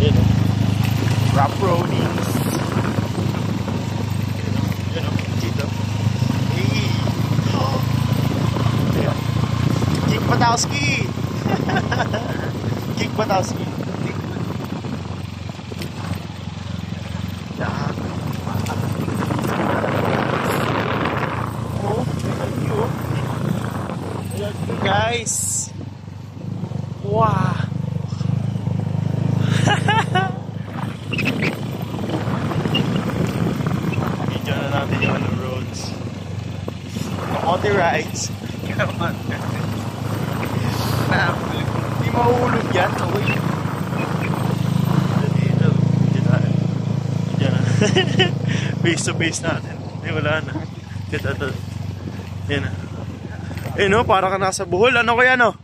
Yun o. Rough roadings. Yun o. Dito. Hey. Kick Patowski. Kick Patowski. Yan. Oh, ayan guys. Wow. Video na natin yung ano roads. Kamote rides. Kamote. Hindi mahuhulog yan. Uy. Dito. Dito. Face to face natin. Ay, wala na. Dito. Yan na. Eh no, parang ka nasa Bohol. Ano kaya no?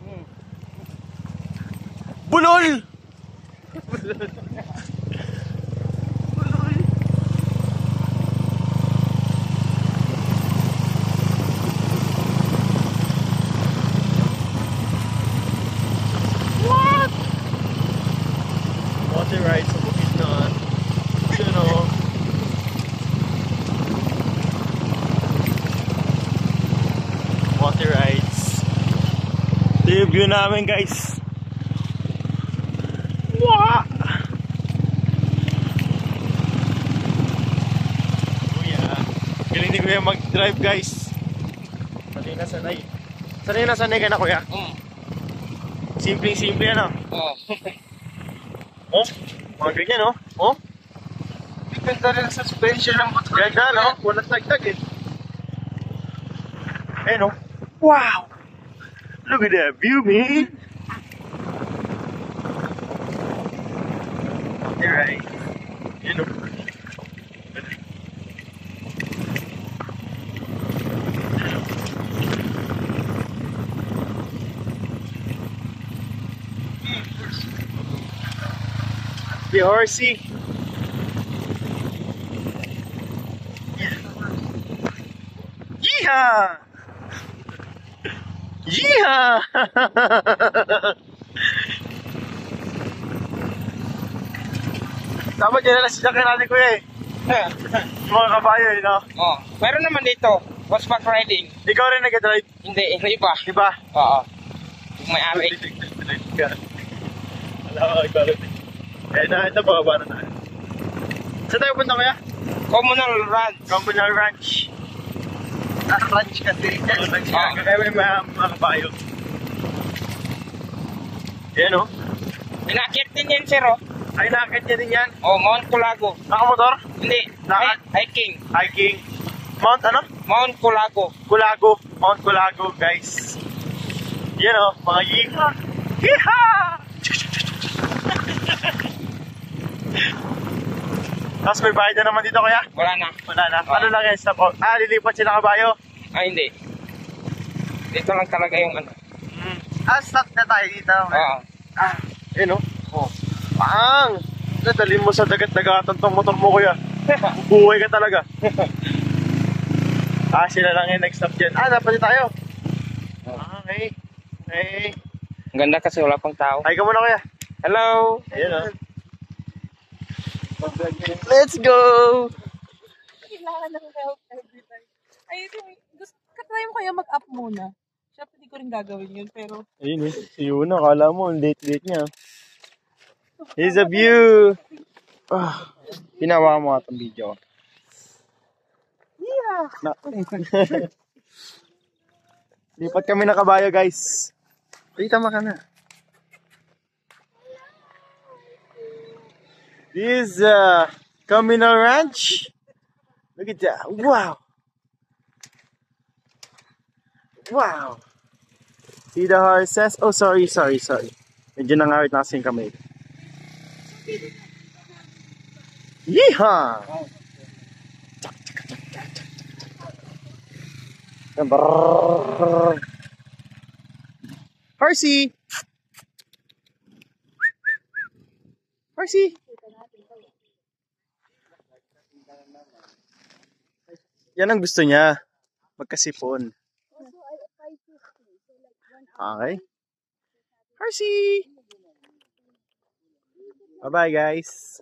Bulol! Bulol. What? Water rides sa bukid na. You know. Water rides. Ito yung view namin guys. Wow! Kuya, galing din kuya mag-drive guys. Sanay na sanay. Sanay na sanay ka na kuya? Simpleng-simple ano? Oo. Oh, mga ganyan no? Oh? Ganda rin sa suspension ng motor. Ganda no? Walang tagtag eh. Eh no? Wow! Look at that view man! Right. You know. The horsey. Yeehaw! Yeehaw! Dapat dyan na sasakyan natin kuya eh. Yung mga kabayo eh, no? Oh, meron naman dito, horseback riding. Ikaw rin nag-drive? Hindi, iba. Iba? Oo. Yung may ari. Alam ko, ikaw rin. Eh, ito bababa na tayo. Saan tayo punta kuya? Communal Ranch. Communal Ranch. Ranch kasi. Ranch kasi. Kaya may mga kabayo. Yan o. Inakit din yan, sir, oh. Ay, nakakit niya din yan? Oh, Mount Culago. Nakamotor? Hindi. Lakad? Hiking. Hiking. Mount ano? Mount Culago. Culago. Mount Culago, guys. Yan o, mga yiha. Yiha! Tapos may bayad na naman dito kaya? Wala na. Wala na. Ano lang yan? Stop. Ah, lilipat sila kabayo? Ay, hindi. Dito lang talaga yung ano. Ah, stop na tayo dito. Oo. Ah, yun o. Oh. Pang! Nadalhin mo sa dagat-dagatan tong motor mo kuya. Buhay ka talaga. Ah, sila lang yung next stop dyan. Ah, dapat tayo. Okay. Okay. Ang ganda kasi wala pang tao. Hi ka muna kuya. Hello! Ayun o. Let's go! Kailangan ng help every time. Ay, katry mo kaya mag-up muna. Siyempre, hindi ko rin gagawin yun, pero... Ayun eh. Si Yuna, kala mo, late niya. Here's a view! Ah, pinawa mo nga itong video. Yeah! Lipat kami na kabayo, guys. Ay, tama ka na. This is Communal Ranch. Look at that. Wow! Wow! See the horses? Oh, sorry. Medyo nangawit na kasing kamay. Yeehaw! Horsey! Horsey! Yan ang gusto niya. Magkasipon. Okay. Horsey! Bye-bye, guys.